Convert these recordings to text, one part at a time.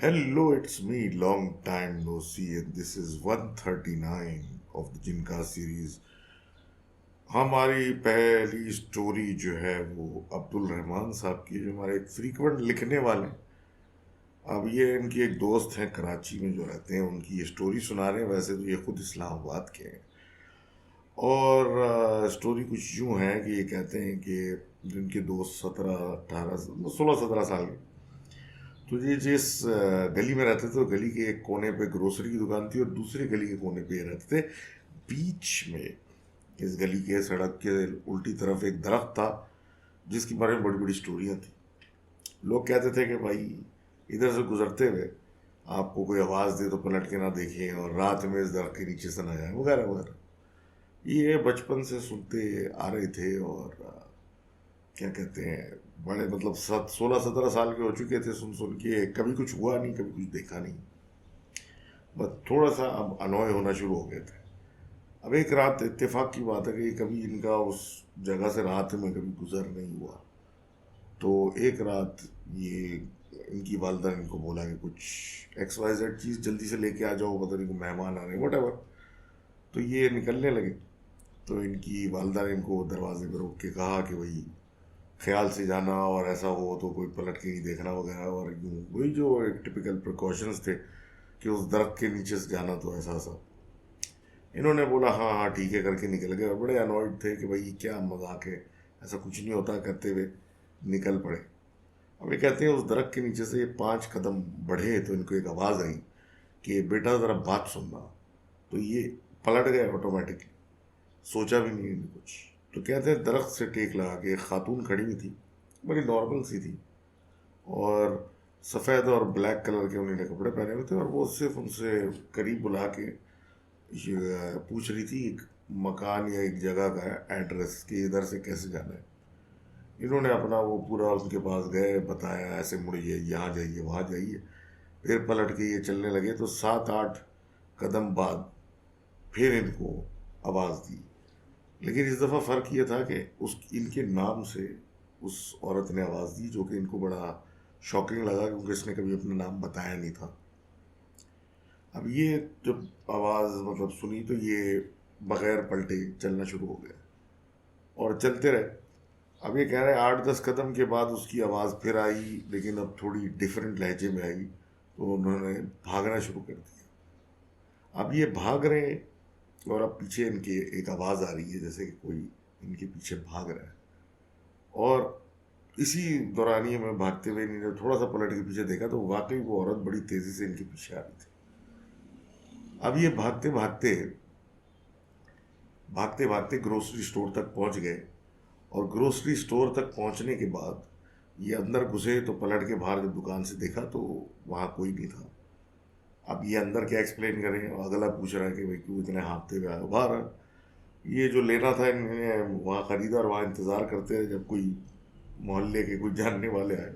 Hello, it's me. Long time no see, and this is 139 of the जिनका series. हमारी पहली story जो है वो अब्दुल रहमान साहब की, जो हमारे एक फ्रीक्वेंट लिखने वाले हैं। अब ये इनकी एक दोस्त हैं कराची में जो रहते हैं, उनकी ये स्टोरी सुना रहे हैं। वैसे तो ये खुद इस्लामाबाद के हैं। और स्टोरी कुछ यूँ है कि ये कहते हैं कि जिनके दोस्त 16-17 साल के, तो ये जिस गली में रहते थे, तो गली के एक कोने पे ग्रोसरी की दुकान थी और दूसरी गली के कोने पे ये रहते थे। बीच में इस गली के सड़क के उल्टी तरफ एक दरख्त था जिसके बारे में बड़ी बड़ी स्टोरियाँ थी। लोग कहते थे कि भाई इधर से गुजरते हुए आपको कोई आवाज़ दे तो पलट के ना देखें, और रात में इस दरख्त के नीचे से ना जाए, वगैरह वगैरह। ये बचपन से सुनते आ रहे थे। और क्या कहते हैं, बड़े मतलब 16-17 साल के हो चुके थे सुन सुन के। कभी कुछ हुआ नहीं, कभी कुछ देखा नहीं, बस थोड़ा सा अब अनॉय होना शुरू हो गए थे। अब एक रात इत्तेफाक की बात है कि कभी इनका उस जगह से रात में कभी गुजर नहीं हुआ। तो एक रात ये इनकी वालदा ने इनको बोला कि कुछ XYZ चीज़ जल्दी से लेके आ जाओ, पता नहीं को मेहमान आ रहे हैं, वट। तो ये निकलने लगे। तो इनकी वालदा ने इनको दरवाजे पर रोक के कहा कि भाई ख्याल से जाना, और ऐसा हो तो कोई पलट के नहीं देखना वगैरह। और यूँ वही जो एक टिपिकल प्रिकॉशंस थे कि उस दरख्त के नीचे से जाना, तो ऐसा सा। इन्होंने बोला हाँ हाँ ठीक है करके निकल गए। और बड़े अनॉयड थे कि भाई क्या मजाक है, ऐसा कुछ नहीं होता, करते हुए निकल पड़े। अब ये कहते हैं उस दरख्त के नीचे से ये 5 कदम बढ़े तो इनको एक आवाज़ आई कि बेटा ज़रा बात सुनना। तो ये पलट गए ऑटोमेटिकली, सोचा भी नहीं इन्होंने कुछ। तो कहते हैं दरख्त से टेक लगा के एक खातून खड़ी हुई थी, बड़ी नॉर्मल सी थी, और सफ़ेद और ब्लैक कलर के उन्होंने कपड़े पहने हुए थे। और वो सिर्फ उनसे करीब बुला के ये पूछ रही थी एक मकान या एक जगह का एड्रेस कि इधर से कैसे जाना है। इन्होंने अपना वो पूरा उनके पास गए, बताया ऐसे मुड़िए, यहाँ जाइए, वहाँ जाइए। फिर पलट के ये चलने लगे। तो 7-8 कदम बाद फिर इनको आवाज़ दी। लेकिन इस दफ़ा फ़र्क ये था कि उस इनके नाम से उस औरत ने आवाज़ दी, जो कि इनको बड़ा शॉकिंग लगा क्योंकि इसने कभी अपना नाम बताया नहीं था। अब ये जब आवाज़ मतलब सुनी तो ये बग़ैर पलटे चलना शुरू हो गया और चलते रहे। अब ये कह रहे हैं 8-10 कदम के बाद उसकी आवाज़ फिर आई, लेकिन अब थोड़ी डिफरेंट लहजे में आई। तो उन्होंने भागना शुरू कर दिया। अब ये भाग रहे हैं और अब पीछे इनके एक आवाज़ आ रही है जैसे कि कोई इनके पीछे भाग रहा है। और इसी दौरानिए में भागते हुए इन्होंने थोड़ा सा पलट के पीछे देखा तो वाकई वो औरत बड़ी तेज़ी से इनके पीछे आ रही थी। अब ये भागते भागते भागते भागते ग्रोसरी स्टोर तक पहुंच गए। और ग्रोसरी स्टोर तक पहुंचने के बाद ये अंदर घुसे तो पलट के बाहर जब दुकान से देखा तो वहाँ कोई नहीं था। अब ये अंदर क्या एक्सप्लेन करें, और अगला पूछ रहा है कि भाई क्यों इतने हाँफते हुए आए हो बाहर। ये जो लेना था इन्होंने वहाँ ख़रीदा और वहाँ इंतज़ार करते रहे जब कोई मोहल्ले के कुछ जानने वाले आए,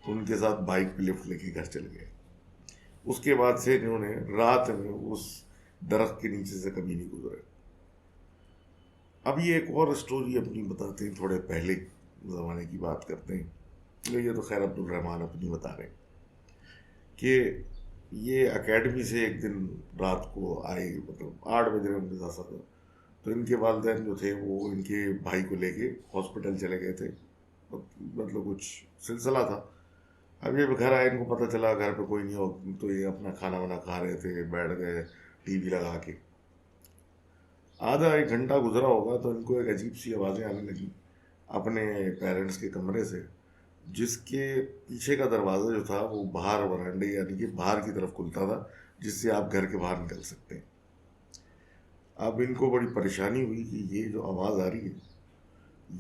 तो उनके साथ बाइक पे लिफ्ट लेके घर चले गए। उसके बाद से इन्होंने रात में उस दरख्त के नीचे से कभी नहीं गुजरे। अब ये एक और स्टोरी अपनी बताते हैं, थोड़े पहले ज़माने की बात करते हैं। तो ये तो खैर अब्दुल रहमान अपनी बता रहे हैं कि ये एकेडमी से एक दिन रात को आए, मतलब 8 बज रहे उनके साथ साथ। तो इनके वालिदैन जो थे वो इनके भाई को लेके हॉस्पिटल चले गए थे, मतलब कुछ सिलसिला था। अब ये घर आए, इनको पता चला घर पे कोई नहीं हो, तो ये अपना खाना वाना खा रहे थे, बैठ गए टीवी लगा के। आधा एक घंटा गुजरा होगा तो इनको एक अजीब सी आवाज़ें आने लगी अपने पेरेंट्स के कमरे से, जिसके पीछे का दरवाज़ा जो था वो बाहर वरांडे यानी कि बाहर की तरफ खुलता था, जिससे आप घर के बाहर निकल सकते हैं। अब इनको बड़ी परेशानी हुई कि ये जो आवाज़ आ रही है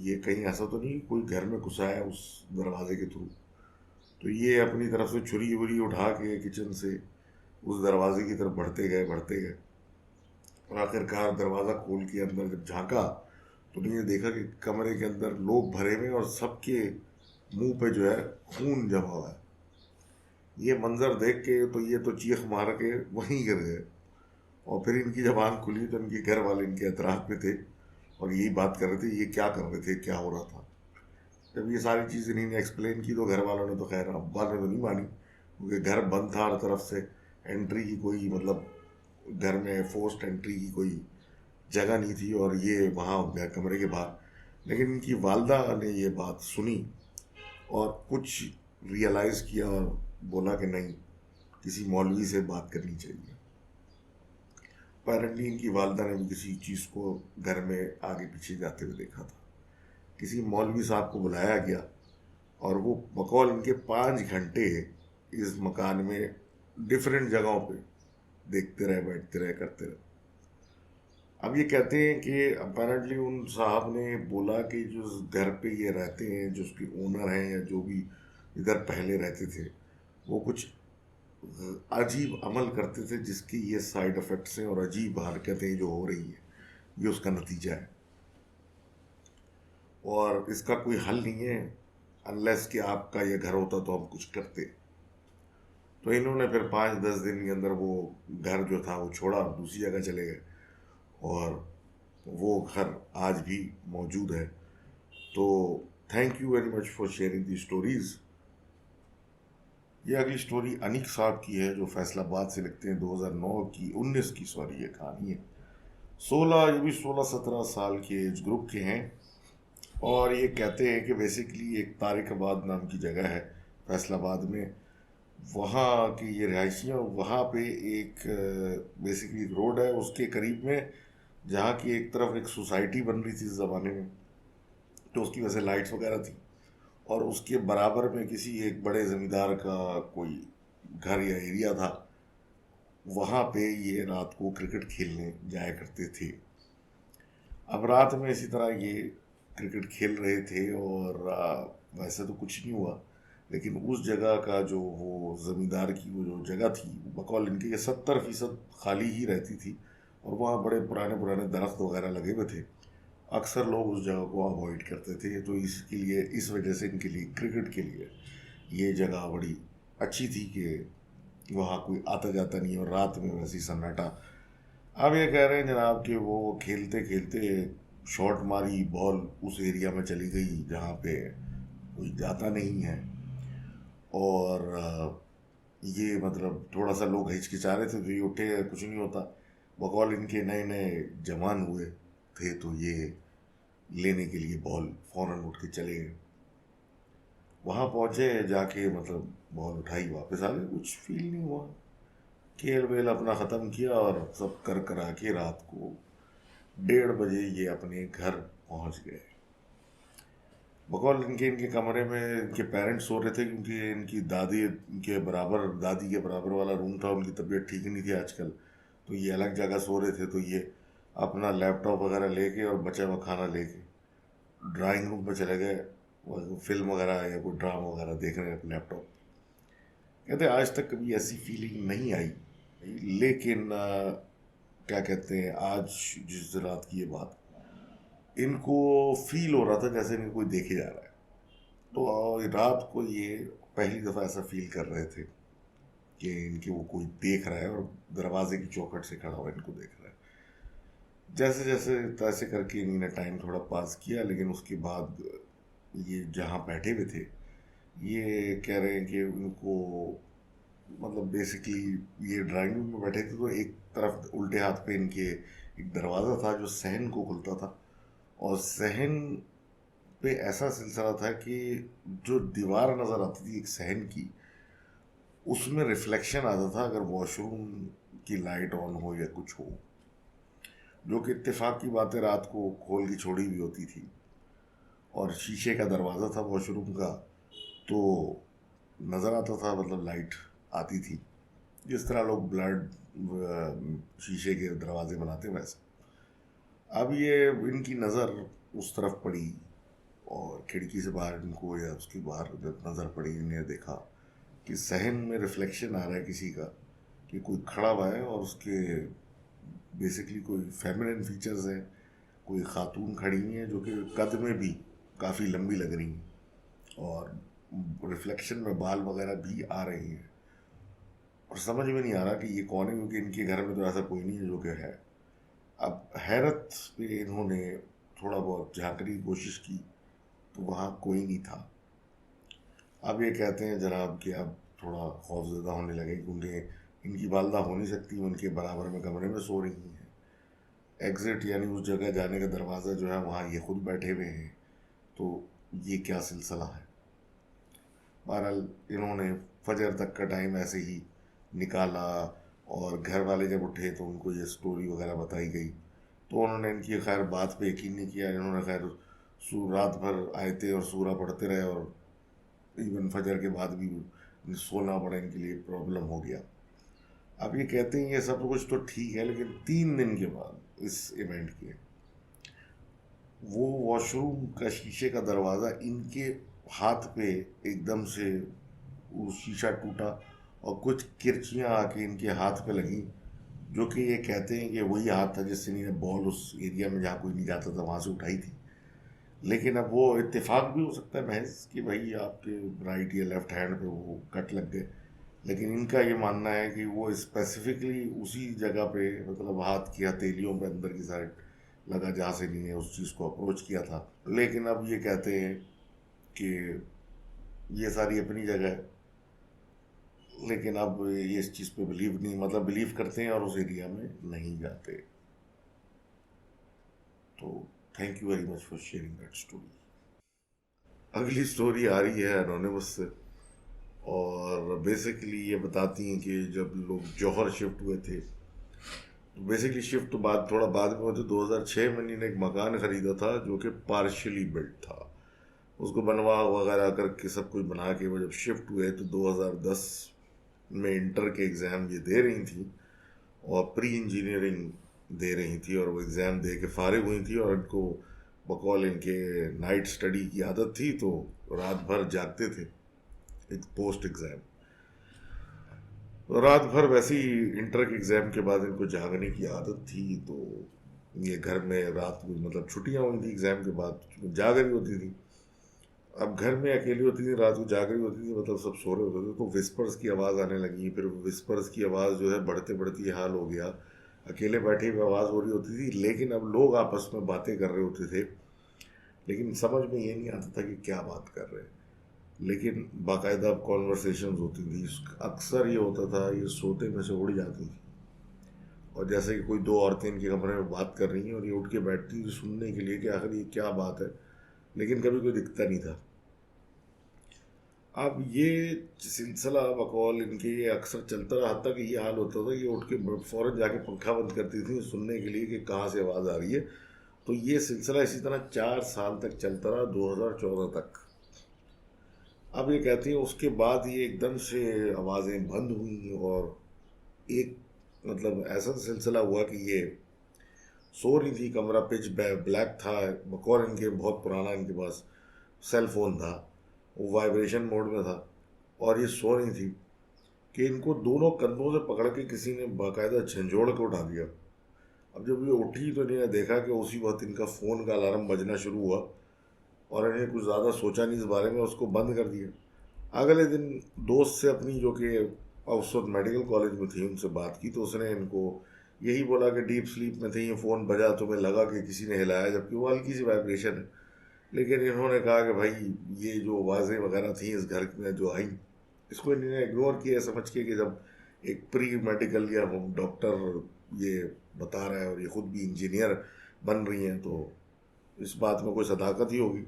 ये कहीं ऐसा तो नहीं कोई घर में घुसा है उस दरवाजे के थ्रू। तो ये अपनी तरफ से छुरी वुरी उठा के किचन से उस दरवाजे की तरफ बढ़ते गए। और आखिरकार दरवाज़ा खोल के अंदर जब झांका तो उन्होंने देखा कि कमरे के अंदर लोग भरे हुए हैं और सबके मुंह पे जो है खून जमा हुआ है। ये मंजर देख के तो ये तो चीख मार के वहीं गिर गए। और फिर इनकी जबान खुली तो इनके घर वाले इनके एतराफ़ में थे और यही बात कर रहे थे ये क्या कर रहे थे, क्या हो रहा था। जब ये सारी चीज़ें इन्होंने एक्सप्लेन की तो घर वालों ने तो खैर अब्बा ने तो नहीं मानी, क्योंकि घर बंद था हर तरफ से, एंट्री की कोई मतलब घर में फोर्स्ड एंट्री की कोई जगह नहीं थी, और ये वहाँ कमरे के बाहर। लेकिन इनकी वालदा ने ये बात सुनी और कुछ रियलाइज़ किया और बोला कि नहीं, किसी मौलवी से बात करनी चाहिए। अपेरेंटली इनकी वालदा ने भी किसी चीज़ को घर में आगे पीछे जाते हुए देखा था। किसी मौलवी साहब को बुलाया गया और वो बकौल इनके 5 घंटे इस मकान में डिफरेंट जगहों पे देखते रहे, बैठते रहे, करते रहे। अब ये कहते हैं कि अपेरेंटली उन साहब ने बोला कि जो घर पे ये रहते हैं, जो उसके ओनर हैं या जो भी इधर पहले रहते थे, वो कुछ अजीब अमल करते थे जिसकी ये साइड इफ़ेक्ट्स हैं और अजीब हरकतें जो हो रही हैं, ये उसका नतीजा है। और इसका कोई हल नहीं है, अनलेस कि आपका ये घर होता तो हम कुछ करते। तो इन्होंने फिर 5-10 दिन के अंदर वो घर जो था वो छोड़ा, दूसरी जगह चले गए, और वो घर आज भी मौजूद है। तो thank you very much for sharing the stories. ये अगली स्टोरी अनीक साहब की है, जो फैसलाबाद से लिखते हैं। 2009 की 19 की सॉरी ये कहानी है। 16, ये भी 16-17 साल के एज ग्रुप के हैं, और ये कहते हैं कि बेसिकली एक तारिकाबाद नाम की जगह है फैसलाबाद में, वहाँ की ये रहायशी हैं। वहाँ पे एक बेसिकली एक रोड है उसके करीब में, जहाँ की एक तरफ एक सोसाइटी बन रही थी इस ज़माने में, तो उसकी वजह से लाइट्स वगैरह थी, और उसके बराबर में किसी एक बड़े ज़मींदार का कोई घर या एरिया था। वहाँ पे ये रात को क्रिकेट खेलने जाया करते थे। अब रात में इसी तरह ये क्रिकेट खेल रहे थे, और वैसे तो कुछ नहीं हुआ, लेकिन उस जगह का जो वो ज़मींदार की वो जो जगह थी, बकौल इनके ये 70% खाली ही रहती थी, और वहाँ बड़े पुराने पुराने दरख्त वगैरह लगे हुए थे। अक्सर लोग उस जगह को अवॉइड करते थे, तो इसके लिए, इस वजह से इनके लिए क्रिकेट के लिए ये जगह बड़ी अच्छी थी कि वहाँ कोई आता जाता नहीं, और रात में वैसी सन्नाटा। अब ये कह रहे हैं जनाब कि वो खेलते खेलते शॉट मारी, बॉल उस एरिया में चली गई जहाँ पे कोई जाता नहीं है, और ये मतलब थोड़ा सा लोग हिचकिचा रहे थे, तो ये उठे, कुछ नहीं होता। बकौल इनके नए नए जवान हुए थे, तो ये लेने के लिए बॉल फ़ौरन उठ के चले गए। वहाँ पहुँचे, जाके मतलब बॉल उठाई, वापस आ गए, कुछ फील नहीं हुआ। खेल वेल अपना ख़त्म किया, और सब कर करा के रात को 1:30 बजे ये अपने घर पहुँच गए। बकौल इनके इनके कमरे में इनके पेरेंट्स सो रहे थे, क्योंकि इनकी दादी के बराबर, दादी के बराबर वाला रूम था, उनकी तबीयत ठीक नहीं थी आजकल, तो ये अलग जगह सो रहे थे। तो ये अपना लैपटॉप वगैरह लेके और बचा हुआ खाना लेके ड्राइंग रूम में चले गए, फिल्म वगैरह या कोई ड्रामा वगैरह देख रहे हैं लैपटॉप। कहते आज तक कभी ऐसी फीलिंग नहीं आई, लेकिन क्या कहते हैं, आज जिस रात की ये बात, इनको फील हो रहा था जैसे इनको कोई देखे जा रहा है। तो रात को ये पहली दफ़ा ऐसा फील कर रहे थे कि इनके वो कोई देख रहा है, और दरवाजे की चौखट से खड़ा हुआ इनको देख रहा है। जैसे जैसे तैसे करके इन्होंने टाइम थोड़ा पास किया, लेकिन उसके बाद ये जहाँ बैठे हुए थे, ये कह रहे हैं कि उनको मतलब बेसिकली ये ड्राइंग रूम में बैठे थे, तो एक तरफ उल्टे हाथ पे इनके एक दरवाज़ा था जो सहन को खुलता था, और सहन पे ऐसा सिलसिला था कि जो दीवार नज़र आती थी एक सहन की, उसमें रिफ्लेक्शन आता था अगर वॉशरूम की लाइट ऑन हो या कुछ हो, जो कि इत्तेफाक की बातें रात को खोल की छोड़ी हुई होती थी, और शीशे का दरवाज़ा था वॉशरूम का, तो नज़र आता था, मतलब लाइट आती थी, जिस तरह लोग ब्लड शीशे के दरवाजे बनाते वैसे। अब ये इनकी नज़र उस तरफ पड़ी, और खिड़की से बाहर इनको, या उसके बाहर जब नज़र पड़ी, इन्हें देखा कि सहन में रिफ्लेक्शन आ रहा है किसी का, कि कोई खड़ा हुआ है, और उसके बेसिकली कोई फेमिनिन फीचर्स हैं, कोई खातून खड़ी हुई है जो कि कद में भी काफ़ी लंबी लग रही हैं, और रिफ्लेक्शन में बाल वगैरह भी आ रहे हैं, और समझ में नहीं आ रहा कि ये कौन है, क्योंकि इनके घर में तो ऐसा कोई नहीं है जो कि है। अब हैरत पे इन्होंने थोड़ा बहुत झांकने की कोशिश की, तो वहाँ कोई नहीं था। अब ये कहते हैं जनाब कि अब थोड़ा खौफजदा होने लगे क्योंकि इनकी वालदा हो नहीं सकती, उनके बराबर में कमरे में सो रही हैं। एग्ज़िट यानी उस जगह जाने का दरवाज़ा जो है वहाँ ये खुद बैठे हुए हैं, तो ये क्या सिलसिला है। बहरहाल इन्होंने फजर तक का टाइम ऐसे ही निकाला, और घर वाले जब उठे तो उनको ये स्टोरी वगैरह बताई गई, तो उन्होंने इनकी खैर बात पे यकीन नहीं किया। इन्होंने खैर रात भर आयते और सूरा पढ़ते रहे, और इवन फजर के बाद भी सोना पड़ा इनके लिए प्रॉब्लम हो गया। अब ये कहते हैं ये सब कुछ तो ठीक है, लेकिन 3 दिन के बाद इस इवेंट के, वो वॉशरूम का शीशे का दरवाज़ा इनके हाथ पे एकदम से वो शीशा टूटा, और कुछ किरचियाँ आके इनके हाथ पे लगी, जो कि ये कहते हैं कि वही हाथ था जिससे इन्होंने बॉल उस एरिया में जहाँ कोई नहीं जाता था वहाँ से उठाई थी। लेकिन अब वो इत्तेफाक भी हो सकता है महज कि भाई आपके राइट या लेफ्ट हैंड पे वो कट लग गए, लेकिन इनका ये मानना है कि वो स्पेसिफिकली उसी जगह पे, मतलब हाथ की हथेलियों पे अंदर की साइड लगा जहाँ से इन्होंने उस चीज़ को अप्रोच किया था। लेकिन अब ये कहते हैं कि ये सारी अपनी जगह है, लेकिन अब ये इस चीज़ पे बिलीव नहीं, मतलब बिलीव करते हैं और उस एरिया में नहीं जाते। तो thank you very much for sharing that story. अगली स्टोरी आ रही है एनोनिमस से, और बेसिकली ये बताती हैं कि जब लोग जौहर शिफ्ट हुए थे, तो बेसिकली शिफ्ट तो बाद थोड़ा बाद में हुए थे। 2006 में इन्होंने एक मकान ख़रीदा था जो कि पार्शियली बिल्ट था, उसको बनवा वगैरह करके सब कुछ बना के वो जब शिफ्ट हुए तो 2010 में इंटर के एग्ज़ाम ये दे रही थी, और प्री इंजीनियरिंग दे रही थी, और वो एग्ज़ाम दे के फारिग हुई थी, और इनको बकौल इनके नाइट स्टडी की आदत थी, तो रात भर जागते थे एक पोस्ट एग्ज़ाम। तो रात भर वैसे ही इंटर के एग्ज़ाम के बाद इनको जागने की आदत थी, तो ये घर में रात में, मतलब छुट्टियां हुई थी एग्ज़ाम के बाद, जाग रही होती थी। अब घर में अकेली होती थी, रात को जाग रही होती थी, मतलब सब सो रहे होते थे, तो विस्पर्स की आवाज़ आने लगी। फिर विस्पर्स की आवाज़ जो है बढ़ते बढ़ती हाल हो गया, अकेले बैठे हुए आवाज़ हो रही होती थी, लेकिन अब लोग आपस में बातें कर रहे होते थे, लेकिन समझ में ये नहीं आता था कि क्या बात कर रहे हैं। लेकिन बाकायदा कॉन्वर्सेशन होती थी। अक्सर ये होता था ये सोते में से उड़ जाती थी, और जैसे कि कोई दो औरतें इनके कमरे में बात कर रही हैं, और ये उठ के बैठती थी सुनने के लिए कि आखिर ये क्या बात है, लेकिन कभी कोई दिखता नहीं था। अब ये सिलसिला बकौल इनके ये अक्सर चलता रहा, हत्ता कि ये हाल होता था, ये उठ के फ़ौरन जाके पंखा बंद करती थी सुनने के लिए कि कहाँ से आवाज़ आ रही है। तो ये सिलसिला इसी तरह 4 साल तक चलता रहा, 2014 तक। अब ये कहती हैं उसके बाद ये एकदम से आवाज़ें बंद हुई, और एक, मतलब ऐसा सिलसिला हुआ कि ये सो रही थी, कमरा पिच ब्लैक था, बकौल इनके बहुत पुराना इनके पास सेल फ़ोन था, वो वाइब्रेशन मोड में था, और ये सो रही थी कि इनको दोनों कंधों से पकड़ के किसी ने बाकायदा झंझोड़ के उठा दिया। अब जब ये उठी तो इन्होंने देखा कि उसी वक्त इनका फ़ोन का अलार्म बजना शुरू हुआ, और इन्हें कुछ ज़्यादा सोचा नहीं इस बारे में, उसको बंद कर दिया। अगले दिन दोस्त से अपनी, जो कि उस वक्त मेडिकल कॉलेज में थी, उनसे बात की, तो उसने इनको यही बोला कि डीप स्लीप में थे, ये फ़ोन बजा, तुम्हें लगा कि किसी ने हिलाया, जबकि वो हल्की सी वाइब्रेशन है। लेकिन इन्होंने कहा कि भाई ये जो आवाज़ें वगैरह थी इस घर में जो आई, इसको इन्होंने इग्नोर किया समझ के कि जब एक प्री मेडिकल या डॉक्टर ये बता रहा है, और ये ख़ुद भी इंजीनियर बन रही हैं, तो इस बात में कोई सदाकत ही होगी।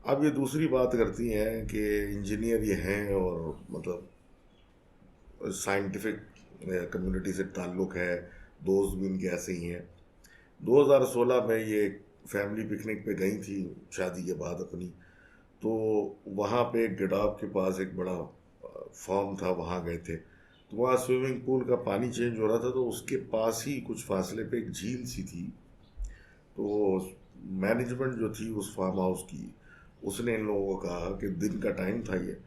अब ये दूसरी बात करती हैं कि इंजीनियर ये हैं, और मतलब साइंटिफिक कम्युनिटी से ताल्लुक़ है, दोस्त भी इनके ऐसे ही हैं। 2016 में ये फैमिली पिकनिक पे गई थी शादी के बाद अपनी, तो वहाँ पे गिडाब के पास एक बड़ा फॉर्म था, वहाँ गए थे, तो वहाँ स्विमिंग पूल का पानी चेंज हो रहा था, तो उसके पास ही कुछ फासले पे एक झील सी थी। तो मैनेजमेंट जो थी उस फार्म हाउस की, उसने इन लोगों को कहा कि दिन का टाइम था ये,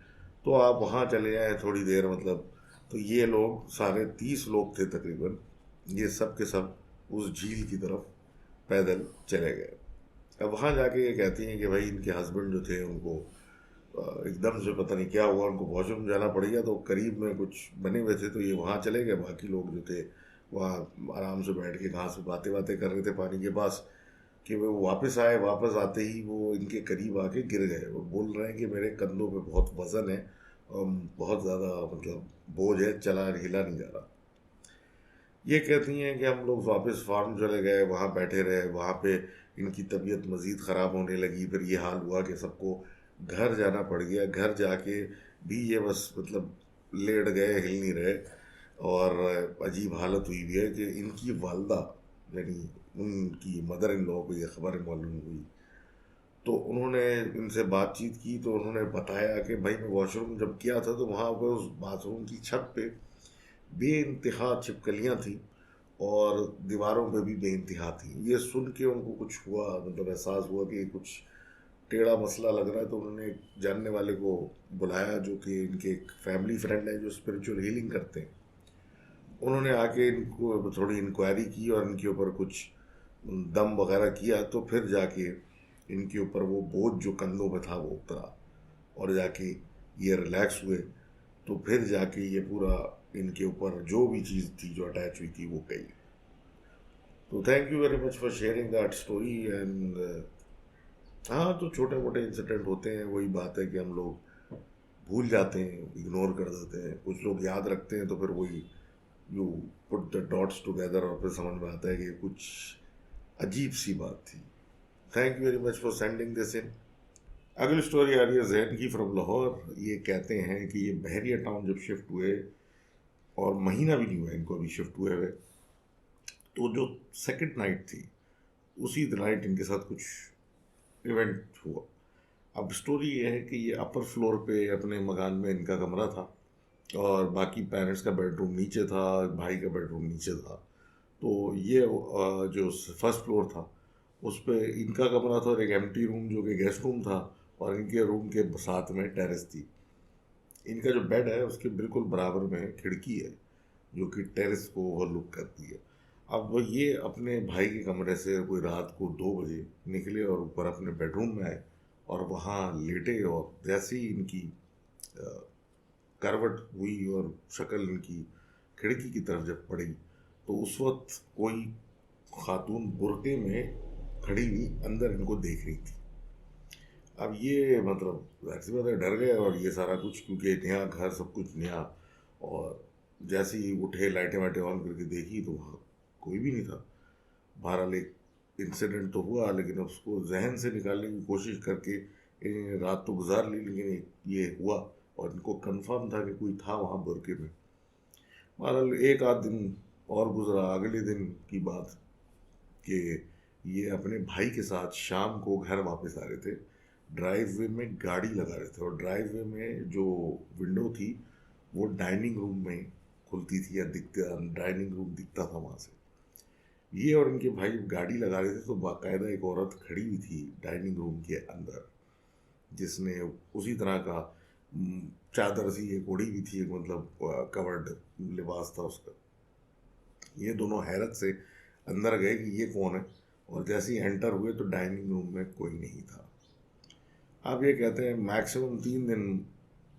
तो आप वहाँ चले आए थोड़ी देर, मतलब। तो ये लोग सारे 30 लोग थे तकरीबन, ये सब के सब उस झील की तरफ पैदल चले गए। अब वहाँ जाके ये कहती हैं कि भाई इनके हस्बैंड जो थे उनको एकदम से पता नहीं क्या हुआ, उनको वॉशरूम जाना पड़ गया, तो करीब में कुछ बने हुए थे, तो ये वहाँ चले गए। बाकी लोग जो थे वहाँ आराम से बैठ के घास पे बातें बातें कर रहे थे पानी के पास, कि वो वापस आए। वापस आते ही वो इनके करीब आके गिर गए, और बोल रहे हैं कि मेरे कंधों पे बहुत वज़न है, बहुत ज़्यादा मतलब बोझ है, चला हिला नहीं जा रहा। ये कहती हैं कि हम लोग वापस फार्म चले गए, वहाँ बैठे रहे, वहाँ पे इनकी तबीयत मज़ीद ख़राब होने लगी। फिर ये हाल हुआ कि सबको घर जाना पड़ गया। घर जाके भी ये बस मतलब लेट गए, हिल नहीं रहे। और अजीब हालत हुई हुई है कि इनकी वालदा यानी उनकी मदर इन लॉ को ये खबर मालूम हुई, तो उन्होंने इनसे बातचीत की। तो उन्होंने बताया कि भाई मैं वॉशरूम जब किया था तो वहाँ पर उस बाथरूम की छत पे बेइंतहा छिपकलियाँ थी और दीवारों पे भी बेइंतहा थी। ये सुन के उनको कुछ हुआ, मतलब एहसास हुआ कि कुछ टेढ़ा मसला लग रहा है। तो उन्होंने एक जानने वाले को बुलाया जो कि इनके एक फैमिली फ्रेंड है जो स्पिरिचुअल हीलिंग करते हैं। उन्होंने आके इनको थोड़ी इंक्वायरी की और इनके ऊपर कुछ दम वगैरह किया। तो फिर जाके इनके ऊपर वो बोझ जो कंधों पे था वो उतरा और जाके ये रिलैक्स हुए। तो फिर जाके ये पूरा इनके ऊपर जो भी चीज़ थी जो अटैच हुई थी वो गई। तो thank you very much for sharing that story. And हाँ, तो छोटे मोटे इंसिडेंट होते हैं, वही बात है कि हम लोग भूल जाते हैं, इग्नोर कर देते हैं। कुछ लोग याद रखते हैं तो फिर वही you put the dots together और फिर समझ में आता है कि कुछ अजीब सी बात थी। Thank you very much for sending this in. अगली स्टोरी आ रही है जैन की फ्रॉम लाहौर। ये कहते हैं कि ये बहरिया टाउन जब शिफ्ट हुए, और महीना भी नहीं हुआ इनको अभी शिफ्ट हुए हुए, तो जो सेकंड नाइट थी उसी नाइट इनके साथ कुछ इवेंट हुआ। अब स्टोरी ये है कि ये अपर फ्लोर पे अपने मकान में इनका कमरा था और बाकी पेरेंट्स का बेडरूम नीचे था, भाई का बेडरूम नीचे था। तो ये जो फर्स्ट फ्लोर था उस पे इनका कमरा था और एक एम्प्टी रूम जो कि गेस्ट रूम था, और इनके रूम के साथ में टेरेस थी। इनका जो बेड है उसके बिल्कुल बराबर में खिड़की है जो कि टेरेस को ओवरलुक करती है। अब वो ये अपने भाई के कमरे से कोई रात को 2 बजे निकले और ऊपर अपने बेडरूम में आए और वहाँ लेटे, और जैसे ही इनकी करवट हुई और शक्ल इनकी खिड़की की तरफ जब पड़ी, तो उस वक्त कोई खातून बुर्के में खड़ी हुई अंदर इनको देख रही थी। अब ये मतलब जाहिर सी बात है डर गए, और ये सारा कुछ क्योंकि नया घर, सब कुछ नया। और जैसे ही उठे, लाइटें वाइटें ऑन करके देखी तो वहाँ कोई भी नहीं था। बहरहाल एक इंसिडेंट तो हुआ, लेकिन उसको जहन से निकालने की कोशिश करके रात तो गुजार ली, लेकिन ये हुआ और इनको कंफर्म था कि कोई था वहाँ बुरके में। बहरहाल एक आध दिन और गुजरा। अगले दिन की बात कि ये अपने भाई के साथ शाम को घर वापस आ रहे थे। ड्राइववे में गाड़ी लगा रहे थे और ड्राइववे में जो विंडो थी वो डाइनिंग रूम में खुलती थी, या दिखता डाइनिंग रूम दिखता था वहाँ से। ये और इनके भाई गाड़ी लगा रहे थे तो बाकायदा एक औरत खड़ी हुई थी डाइनिंग रूम के अंदर, जिसने उसी तरह का चादर सी एक ओढ़ी हुई थी, एक मतलब कवर्ड लिबास था उसका। ये दोनों हैरत से अंदर गए कि ये कौन है, और जैसे ही एंटर हुए तो डाइनिंग रूम में कोई नहीं था। आप ये कहते हैं मैक्सिमम 3 दिन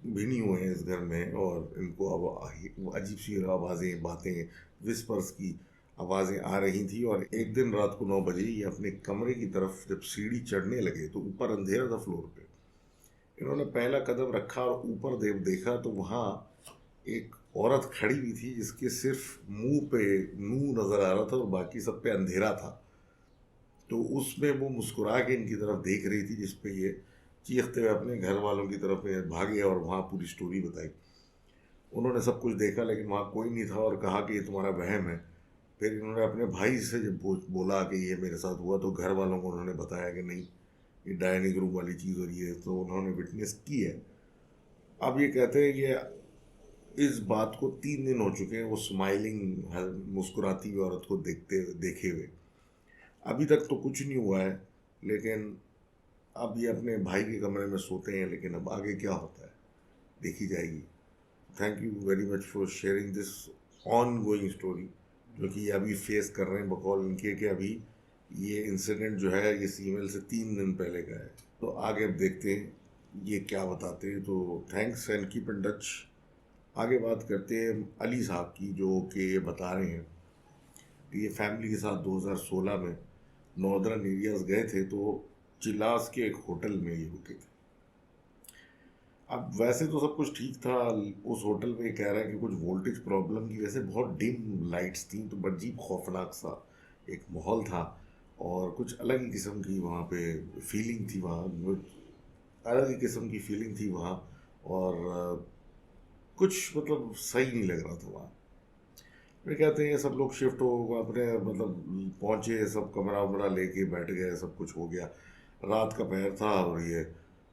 भी नहीं हुए हैं इस घर में, और इनको अब अजीब सी आवाज़ें, बातें, विस्पर्स की आवाज़ें आ रही थी। और एक दिन रात को 9 बजे ये अपने कमरे की तरफ जब सीढ़ी चढ़ने लगे तो ऊपर अंधेरा था फ्लोर पे। इन्होंने पहला कदम रखा और ऊपर देव देखा तो वहाँ एक औरत खड़ी हुई थी जिसके सिर्फ मुंह पे मुंह नजर आ रहा था और बाकी सब पे अंधेरा था। तो उसमें वो मुस्कुरा के इनकी तरफ देख रही थी, जिसपे ये चीखते हुए अपने घर वालों की तरफ भागे और वहाँ पूरी स्टोरी बताई। उन्होंने सब कुछ देखा लेकिन वहाँ कोई नहीं था और कहा कि ये तुम्हारा वहम है। फिर इन्होंने अपने भाई से जब बोला कि ये मेरे साथ हुआ, तो घर वालों को उन्होंने बताया कि नहीं, ये डाइनिंग रूम वाली चीज़ हो रही है। तो उन्होंने विटनेस की है। अब ये कहते हैं ये इस बात को 3 दिन हो चुके हैं वो स्माइलिंग मुस्कुराती हुई औरत को देखे हुए। अभी तक तो कुछ नहीं हुआ है, लेकिन अब ये अपने भाई के कमरे में सोते हैं। लेकिन अब आगे क्या होता है देखी जाएगी। Thank you very much for sharing this on going story, जो कि ये अभी फेस कर रहे हैं बकौल इनके कि अभी ये इंसिडेंट जो है ये फीमेल से 3 दिन पहले का है। तो आगे अब देखते हैं ये क्या बताते हैं। तो thanks and keep in touch. आगे बात करते हैं अली साहब की, जो कि ये बता रहे हैं कि ये फैमिली के साथ 2016 में नॉर्दर्न एरियाज गए थे, तो चिलास के एक होटल में ये रुके थे। अब वैसे तो सब कुछ ठीक था। उस होटल में ये कह रहा है कि कुछ वोल्टेज प्रॉब्लम की वजह से बहुत डिम लाइट्स थी, तो अजीब खौफनाक सा एक माहौल था। और कुछ अलग ही किस्म की वहाँ पे फीलिंग थी, वहाँ अलग ही किस्म की फीलिंग थी वहाँ। और कुछ मतलब सही नहीं लग रहा था वहाँ। वे कहते हैं सब लोग शिफ्ट हो अपने मतलब पहुँचे, सब कमरा वमरा लेके बैठ गए, सब कुछ हो गया। रात का पहर था और ये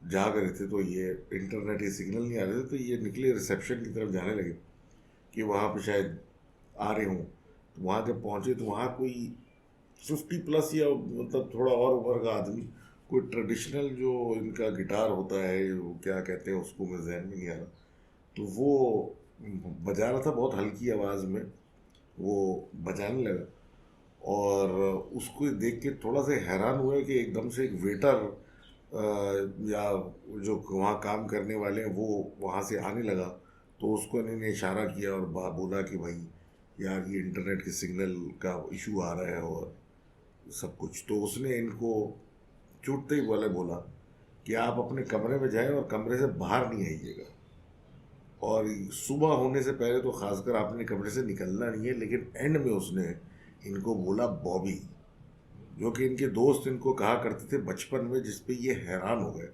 जाग रहे थे, तो ये इंटरनेट ये सिग्नल नहीं आ रहे थे, तो ये निकले रिसेप्शन की तरफ जाने लगे कि वहाँ पे शायद आ रहे हों। तो वहाँ जब पहुँचे तो वहाँ कोई 50 प्लस या मतलब थोड़ा और उम्र का आदमी, कोई ट्रेडिशनल जो इनका गिटार होता है, वो क्या कहते हैं उसको, मैं जहन में नहीं आ रहा, तो वो बजा रहा था बहुत हल्की आवाज़ में। वो बजाने लगा और उसको देख के थोड़ा सा हैरान हुए कि एकदम से एक वेटर या जो वहाँ काम करने वाले हैं वो वहाँ से आने लगा। तो उसको इन्होंने इशारा किया और बोला कि भाई यार ये इंटरनेट के सिग्नल का इशू आ रहा है और सब कुछ। तो उसने इनको छूटते ही बोला कि आप अपने कमरे में जाएं और कमरे से बाहर नहीं आइएगा, और सुबह होने से पहले तो खासकर आपने कमरे से निकलना नहीं है। लेकिन एंड में उसने इनको बोला बॉबी, जो कि इनके दोस्त इनको कहा करते थे बचपन में, जिस पे ये हैरान हो गए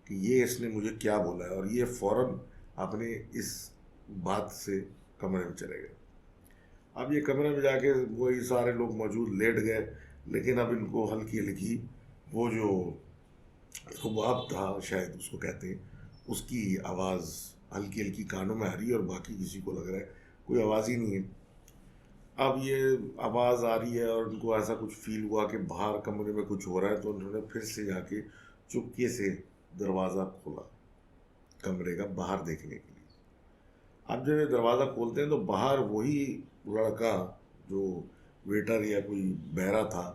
कि ये इसने मुझे क्या बोला है, और ये फौरन अपने इस बात से कमरे में चले गए। अब ये कमरे में जाके वही सारे लोग मौजूद लेट गए, लेकिन अब इनको हल्की हल्की वो जो रुबाब था शायद उसको कहते हैं, उसकी आवाज़ हल्की हल्की कानों में आ रही है, और बाकी किसी को लग रहा है कोई आवाज़ ही नहीं है। अब ये आवाज़ आ रही है और उनको ऐसा कुछ फील हुआ कि बाहर कमरे में कुछ हो रहा है, तो उन्होंने फिर से जाके चुपके से दरवाज़ा खोला कमरे का बाहर देखने के लिए। अब जब ये दरवाज़ा खोलते हैं तो बाहर वही लड़का जो वेटर या कोई बहरा था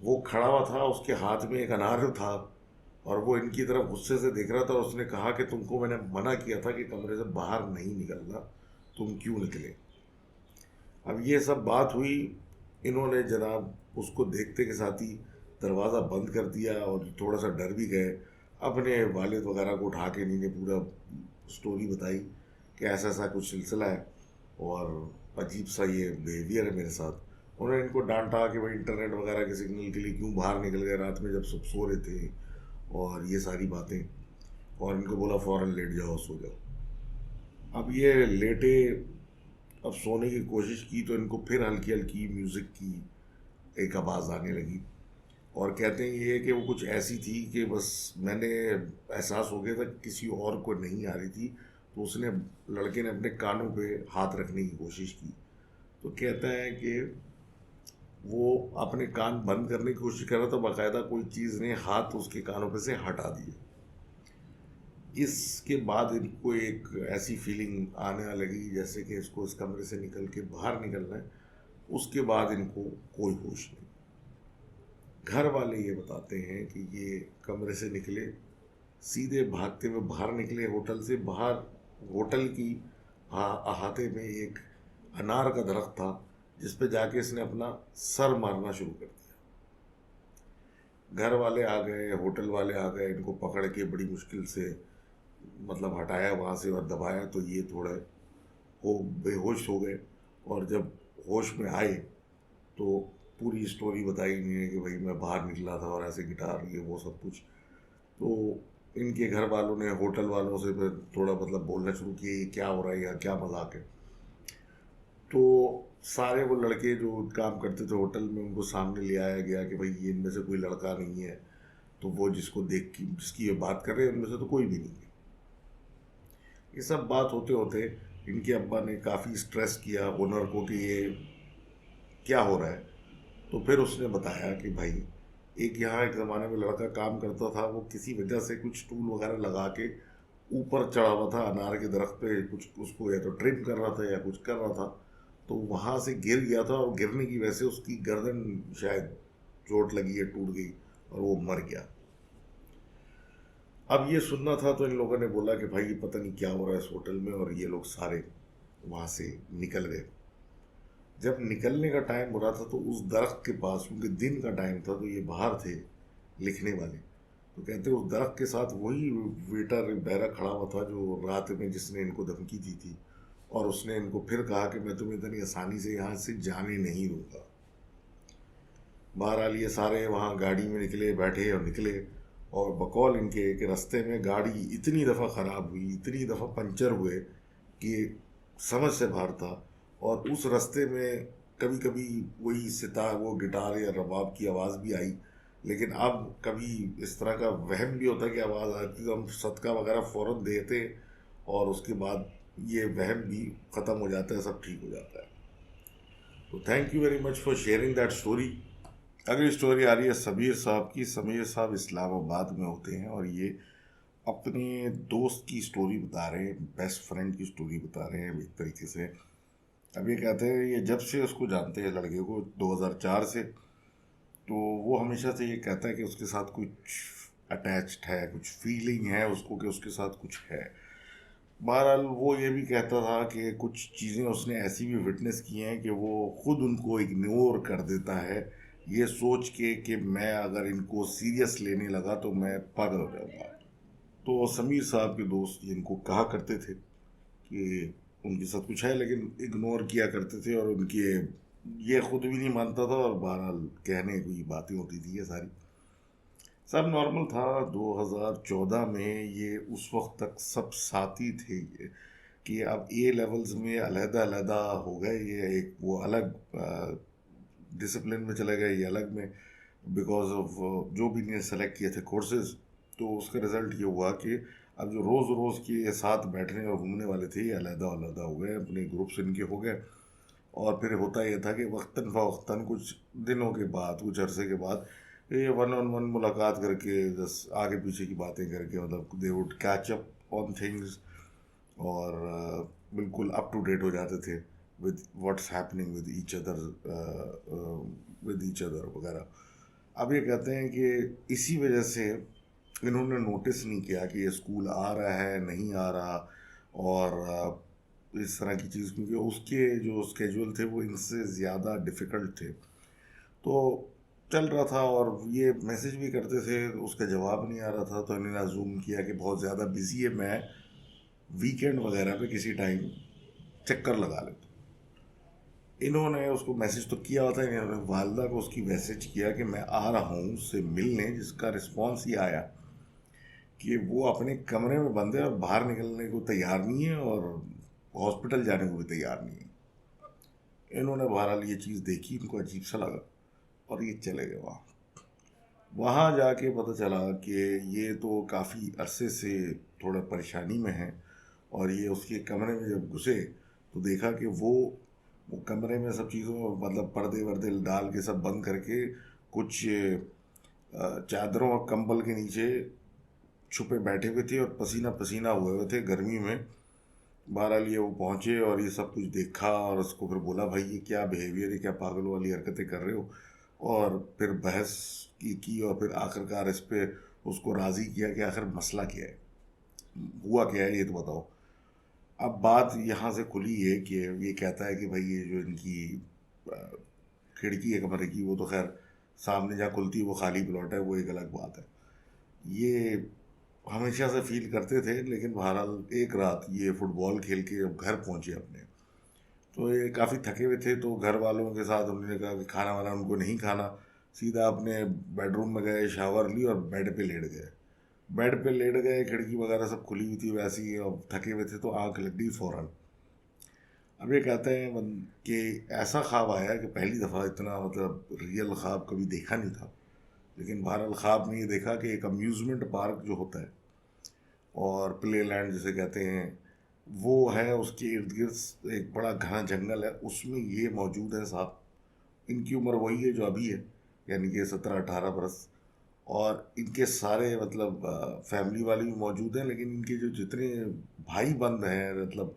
वो खड़ा हुआ था, उसके हाथ में एक अनार था, और वो इनकी तरफ गुस्से से देख रहा था। और उसने कहा कि तुमको मैंने मना किया था कि कमरे से बाहर नहीं निकलना, तुम क्यों निकले। अब ये सब बात हुई, इन्होंने जनाब उसको देखते के साथ ही दरवाज़ा बंद कर दिया और थोड़ा सा डर भी गए। अपने वालिद वगैरह को उठा के इन्होंने पूरा स्टोरी बताई कि ऐसा ऐसा कुछ सिलसिला है और अजीब सा ये बिहेवियर है मेरे साथ। उन्होंने इनको डांटा कि भाई इंटरनेट वगैरह के सिग्नल के लिए क्यों बाहर निकल गए रात में जब सब सो रहे थे, और ये सारी बातें। और इनको बोला फ़ौरन लेट जाओ, सो जाओ। अब ये लेटे, अब सोने की कोशिश की तो इनको फिर हल्की हल्की म्यूज़िक की एक आवाज़ आने लगी। और कहते हैं ये कि वो कुछ ऐसी थी कि बस मैंने एहसास हो गया था कि किसी और को नहीं आ रही थी। तो उसने, लड़के ने अपने कानों पे हाथ रखने की कोशिश की, तो कहता है कि वो अपने कान बंद करने की कोशिश कर रहा था, बाकायदा कोई चीज़ ने हाथ उसके कानों पे से हटा दिए। इसके बाद इनको एक ऐसी फीलिंग आने लगी जैसे कि इसको इस कमरे से निकल के बाहर निकलना है। उसके बाद इनको कोई होश नहीं। घर वाले ये बताते हैं कि ये कमरे से निकले, सीधे भागते हुए बाहर निकले होटल से बाहर। होटल की अहाते में एक अनार का दरख्त था, जिस पे जाके इसने अपना सर मारना शुरू कर दिया। घर वाले आ गए, होटल वाले आ गए, इनको पकड़ के बड़ी मुश्किल से मतलब हटाया वहाँ से और दबाया, तो ये थोड़े वो बेहोश हो गए। और जब होश में आए तो पूरी स्टोरी बताई इन्होंने कि भाई मैं बाहर निकला था और ऐसे गिटार ये वो सब कुछ। तो इनके घर वालों ने होटल वालों से फिर थोड़ा मतलब बोलना शुरू किया ये क्या हो रहा है, या क्या मजाक है। तो सारे वो लड़के जो काम करते थे होटल में उनको सामने ले आया गया कि भाई ये इनमें से कोई लड़का नहीं है। तो वो जिसको देख की जिसकी ये बात कर रहे हैं उनमें से तो कोई भी नहीं है। ये सब बात होते होते इनके अब्बा ने काफ़ी स्ट्रेस किया ओनर को कि ये क्या हो रहा है। तो फिर उसने बताया कि भाई एक यहाँ एक ज़माने में लड़का काम करता था, वो किसी वजह से कुछ टूल वगैरह लगा के ऊपर चढ़ा हुआ था अनार के दरख्त पे, कुछ उसको या तो ट्रिम कर रहा था या कुछ कर रहा था। तो वहाँ से गिर गया था और गिरने की वजह से उसकी गर्दन शायद चोट लगी है, टूट गई और वो मर गया। अब ये सुनना था तो इन लोगों ने बोला कि भाई ये पता नहीं क्या हो रहा है इस होटल में, और ये लोग सारे वहाँ से निकल गए। जब निकलने का टाइम हो रहा था तो उस दरख्त के पास, क्योंकि दिन का टाइम था तो ये बाहर थे लिखने वाले, तो कहते हैं उस दरख्त के साथ वही वेटर बहरा खड़ा हुआ था जो रात में जिसने इनको धमकी दी थी, और उसने इनको फिर कहा कि मैं तुम्हें इतनी आसानी से यहाँ से जाने नहीं दूंगा। बहरहाल ये सारे वहाँ गाड़ी में निकले, बैठे और निकले, और बकौल इनके कि रास्ते में गाड़ी इतनी दफ़ा ख़राब हुई, इतनी दफ़ा पंचर हुए कि समझ से बाहर था। और उस रास्ते में कभी कभी वही सितार, वो गिटार या रबाब की आवाज़ भी आई, लेकिन अब कभी इस तरह का वहम भी होता कि आवाज़ आती तो हम सदका वगैरह फ़ौरन देते, और उसके बाद ये वहम भी ख़त्म हो जाता है, सब ठीक हो जाता है। तो thank you very much for sharing that story. अगली स्टोरी आ रही है समीर साहब की। समीर साहब इस्लामाबाद में होते हैं और ये अपने दोस्त की स्टोरी बता रहे हैं, बेस्ट फ्रेंड की स्टोरी बता रहे हैं एक तरीके से। अब ये कहते हैं ये जब से उसको जानते हैं लड़के को 2004 से, तो वो हमेशा से ये कहता है कि उसके साथ कुछ अटैच्ड है, कुछ फीलिंग है उसको कि उसके साथ कुछ है। बहरहाल वो ये भी कहता था कि कुछ चीज़ें उसने ऐसी भी विटनेस की हैं कि वो खुद उनको इग्नोर कर देता है, ये सोच के कि मैं अगर इनको सीरियस लेने लगा तो मैं पागल हो जाऊंगा। तो समीर साहब के दोस्त इनको कहा करते थे कि उनके साथ कुछ है, लेकिन इग्नोर किया करते थे, और उनके ये खुद भी नहीं मानता था, और बहरहाल कहने की बातें होती थी ये सारी। सब नॉर्मल था। 2014 में ये उस वक्त तक सब साथी थे ये, कि अब ए लेवल्स में अलहदा अलहदा हो गए, ये एक वो अलग डिसिप्लिन में चले गए, ये अलग में, बिकॉज ऑफ जो भी इन्हें सेलेक्ट किए थे कोर्सेज। तो उसका रिज़ल्ट ये हुआ कि अब जो रोज़ रोज़ के ये साथ बैठने और घूमने वाले थे ये अलहदा अलहदा हो गए, अपने ग्रुप्स इनके हो गए। और फिर होता ये था कि वक्तन फ़वक्तन कुछ दिनों के बाद, कुछ अरसे के बाद, ये वन ऑन वन मुलाकात करके बस आगे पीछे की बातें करके, मतलब they would catch up on things, और बिल्कुल अप टू डेट हो जाते थे with what's happening with each other वगैरह। अब ये कहते हैं कि इसी वजह से इन्होंने नोटिस नहीं किया कि ये स्कूल आ रहा है नहीं आ रहा, और इस तरह की चीज़, क्योंकि उसके जो स्केड्यूल थे वो इनसे ज़्यादा डिफ़िकल्ट थे। तो चल रहा था, और ये मैसेज भी करते थे, उसका जवाब नहीं आ रहा था, तो इन्होंने अजूम किया कि बहुत ज़्यादा बिजी है, मैं वीकेंड वगैरह पे किसी टाइम चक्कर लगा लेता हूँ। इन्होंने उसको मैसेज तो किया होता है, इन्होंने वालदा को उसकी मैसेज किया कि मैं आ रहा हूँ उससे मिलने, जिसका रिस्पॉन्स ये आया कि वो अपने कमरे में बंद है और बाहर निकलने को तैयार नहीं है, और हॉस्पिटल जाने को भी तैयार नहीं है। इन्होंने बहरहाल ये चीज़ देखी, इनको अजीब सा लगा, और ये चले गए वहाँ। वहाँ जाके पता चला कि ये तो काफ़ी अरसे से थोड़ा परेशानी में है, और ये उसके कमरे में जब घुसे तो देखा कि वो कमरे में सब चीज़ों, मतलब पर्दे वर्दे डाल के सब बंद करके, कुछ चादरों और कंबल के नीचे छुपे बैठे हुए थे और पसीना पसीना हुए हुए थे गर्मी में। बहरहाल ये वो पहुँचे और ये सब कुछ देखा, और उसको फिर बोला भाई ये क्या बिहेवियर है, क्या पागलों वाली हरकतें कर रहे हो, और फिर बहस की और फिर आखिरकार इस पे उसको राज़ी किया कि आखिर मसला क्या है, हुआ क्या है ये तो बताओ। अब बात यहाँ से खुली है कि ये कहता है कि भाई ये जो इनकी अ, खिड़की है कमरे की, वो तो खैर सामने जहाँ खुलती है वो खाली प्लॉट है, वो एक अलग बात है। ये हमेशा से फील करते थे, लेकिन बहरहाल एक रात ये फुटबॉल खेल के अब घर पहुँचे अपने, तो ये काफ़ी थके हुए थे, तो घर वालों के साथ उन्होंने कहा कि खाना वाना उनको नहीं खाना, सीधा अपने बेडरूम में गए, शावर ली और बेड पे लेट गए। बेड पे लेट गए, खिड़की वगैरह सब खुली हुई थी वैसे ही, और थके हुए थे तो आँख लग गई फ़ौरन। अब ये कहते हैं कि ऐसा ख्वाब आया कि पहली दफ़ा इतना, मतलब रियल ख्वाब कभी देखा नहीं था, लेकिन बहरहाल ख्वाब में ये देखा कि एक अम्यूज़मेंट पार्क जो होता है और प्ले लैंड जिसे कहते हैं वो है, उसके इर्द गिर्द एक बड़ा घना जंगल है, उसमें ये मौजूद है साहब। इनकी उम्र वही है जो अभी है, यानी कि 17-18 बरस, और इनके सारे मतलब फैमिली वाले भी मौजूद हैं, लेकिन इनके जो जितने भाई बंद हैं, मतलब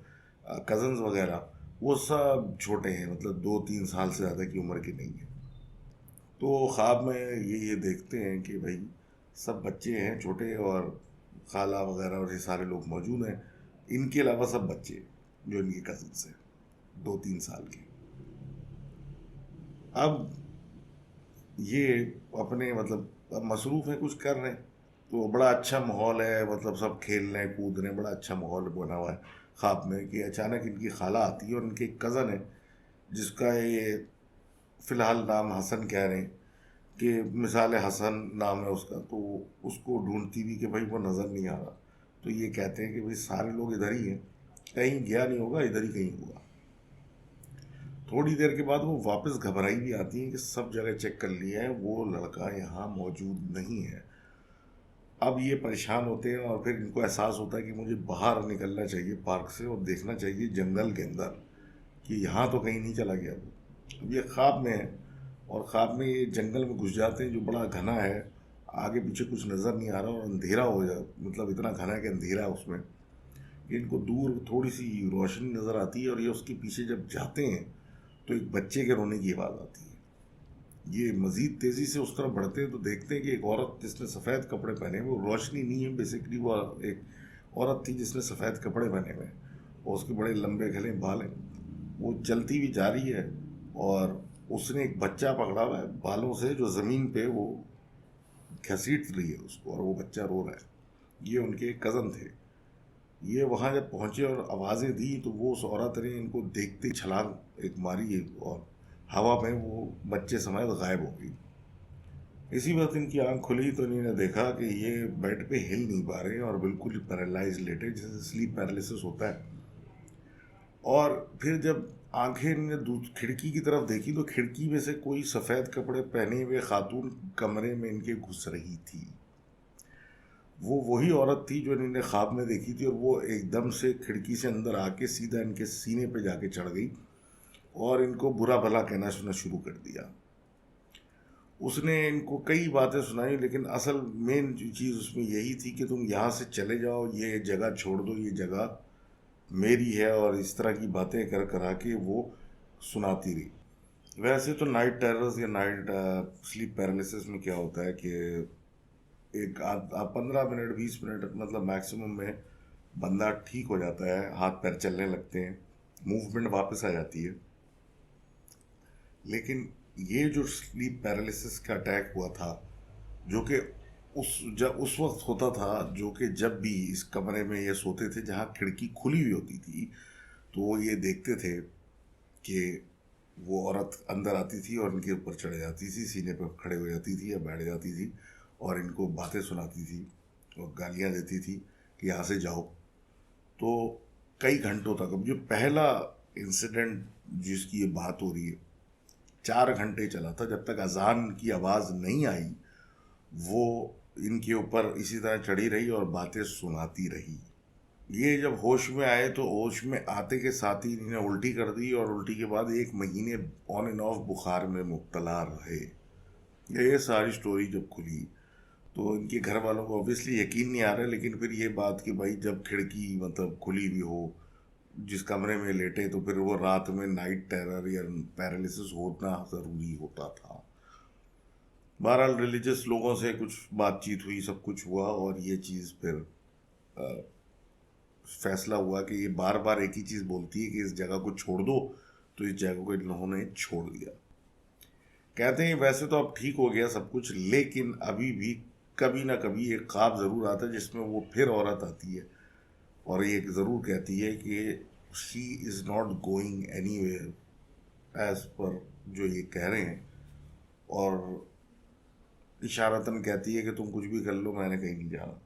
कज़न्स वगैरह, वो सब छोटे हैं, मतलब 2-3 साल से ज़्यादा की उम्र के नहीं है। तो ख्वाब में ये देखते हैं कि भाई सब बच्चे हैं छोटे, और खाला वगैरह और ये सारे लोग मौजूद हैं, इनके अलावा सब बच्चे जो इनके कज़न्स हैं 2-3 साल के। अब ये अपने मतलब अब मसरूफ़ हैं, कुछ कर रहे हैं, तो बड़ा अच्छा माहौल है, मतलब सब खेल रहे हैं कूद रहे हैं, बड़ा अच्छा माहौल बना हुआ है ख्वाब में कि अचानक इनकी खाला आती है और इनके एक कज़न है जिसका ये फ़िलहाल नाम हसन कह रहे हैं कि मिसाल हसन नाम है उसका, तो उसको ढूंढती भी कि भाई वो नज़र नहीं आ रहा। तो ये कहते हैं कि भाई सारे लोग इधर ही हैं, कहीं गया नहीं होगा, इधर ही कहीं होगा। थोड़ी देर के बाद वो वापस घबराई भी आती हैं कि सब जगह चेक कर लिया है, वो लड़का यहाँ मौजूद नहीं है। अब ये परेशान होते हैं और फिर इनको एहसास होता है कि मुझे बाहर निकलना चाहिए पार्क से और देखना चाहिए जंगल के अंदर कि यहाँ तो कहीं नहीं चला गया वो। अब ये ख्वाब में है और ख्वाब में ये जंगल में घुस जाते हैं जो बड़ा घना है, आगे पीछे कुछ नज़र नहीं आ रहा और अंधेरा हो जाए, मतलब इतना घना है कि अंधेरा है उसमें कि इनको दूर थोड़ी सी रोशनी नज़र आती है और ये उसके पीछे जब जाते हैं तो एक बच्चे के रोने की आवाज़ आती है। ये मज़ीद तेज़ी से उस तरफ बढ़ते हैं तो देखते हैं कि एक औरत जिसने सफ़ेद कपड़े पहने हुए, वो रोशनी नहीं है बेसिकली, वो एक औरत थी जिसने सफ़ेद कपड़े पहने हुए हैं और उसके बड़े लंबे घने बाल हैं। वो चलती भी जा रही है और उसने एक बच्चा पकड़ा हुआ है बालों से, जो ज़मीन पे वो घसीट रही है उसको और वो बच्चा रो रहा है। ये उनके कज़न थे। ये वहाँ जब पहुँचे और आवाज़ें दी तो वो उस औरत ने इनको देखते ही छलांग एक मारी और हवा में वो बच्चे समेत गायब हो गई। इसी वक्त इनकी आंख खुली तो इन्होंने देखा कि ये बेड पे हिल नहीं पा रहे हैं और बिल्कुल पैरालाइज लेटे, जैसे स्लीप पैरालिसिस होता है। और फिर जब आंखें ने खिड़की की तरफ देखी तो खिड़की में से कोई सफ़ेद कपड़े पहने हुए खातून कमरे में इनके घुस रही थी। वो वही औरत थी जो इन्होंने ख्वाब में देखी थी और वो एकदम से खिड़की से अंदर आके सीधा इनके सीने पे जाके चढ़ गई और इनको बुरा भला कहना सुना शुरू कर दिया। उसने इनको कई बातें सुनाई लेकिन असल मेन चीज़ उसमें यही थी कि तुम यहाँ से चले जाओ, ये जगह छोड़ दो, ये जगह मेरी है, और इस तरह की बातें कर करा के वो सुनाती रही। वैसे तो नाइट टेरर्स या नाइट स्लीप पैरालिसिस में क्या होता है कि एक 15 मिनट 20 मिनट मतलब मैक्सिमम में बंदा ठीक हो जाता है, हाथ पैर चलने लगते हैं, मूवमेंट वापस आ जाती है। लेकिन ये जो स्लीप पैरालिसिस का अटैक हुआ था, जो कि उस वक्त होता था, जो कि जब भी इस कमरे में ये सोते थे जहाँ खिड़की खुली हुई होती थी, तो वो ये देखते थे कि वो औरत अंदर आती थी और इनके ऊपर चढ़ जाती थी, सीने पर खड़े हो जाती थी या बैठ जाती थी और इनको बातें सुनाती थी और गालियाँ देती थी कि यहाँ से जाओ। तो कई घंटों तक, अब जो पहला इंसिडेंट जिसकी ये बात हो रही है 4 घंटे चला था, जब तक अजान की आवाज़ नहीं आई वो इनके ऊपर इसी तरह चढ़ी रही और बातें सुनाती रही। ये जब होश में आए तो होश में आते के साथ ही इन्हें उल्टी कर दी और उल्टी के बाद 1 महीने ऑन एंड ऑफ बुखार में मुब्तला रहे। ये सारी स्टोरी जब खुली तो इनके घर वालों को ऑब्वियसली यकीन नहीं आ रहा, लेकिन फिर ये बात कि भाई जब खिड़की मतलब खुली हुई हो, जिस कमरे में लेटे, तो फिर वो रात में नाइट टेरर या पैरालिसिस होना ज़रूरी होता था। बहरहाल रिलीजियस लोगों से कुछ बातचीत हुई, सब कुछ हुआ और ये चीज़ फिर फैसला हुआ कि ये बार बार एक ही चीज़ बोलती है कि इस जगह को छोड़ दो, तो इस जगह को इन लोगों ने छोड़ दिया। कहते हैं वैसे तो अब ठीक हो गया सब कुछ, लेकिन अभी भी कभी ना कभी एक ख्वाब ज़रूर आता है जिसमें वो फिर औरत आती है और ये ज़रूर कहती है कि she is not going anywhere as पर जो ये कह रहे हैं, और इशारतन कहती है कि तुम कुछ भी कर लो, मैंने कहीं नहीं जाना।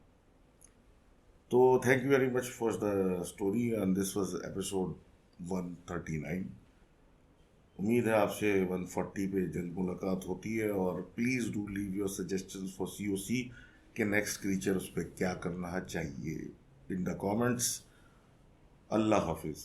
तो thank you very much for the story and this was episode 139। उम्मीद है आपसे 140 पे जल्द मुलाकात होती है, और please do leave your suggestions for COC के नेक्स्ट क्रीचर उस पर क्या करना चाहिए इन द कमेंट्स। अल्लाह हाफिज़।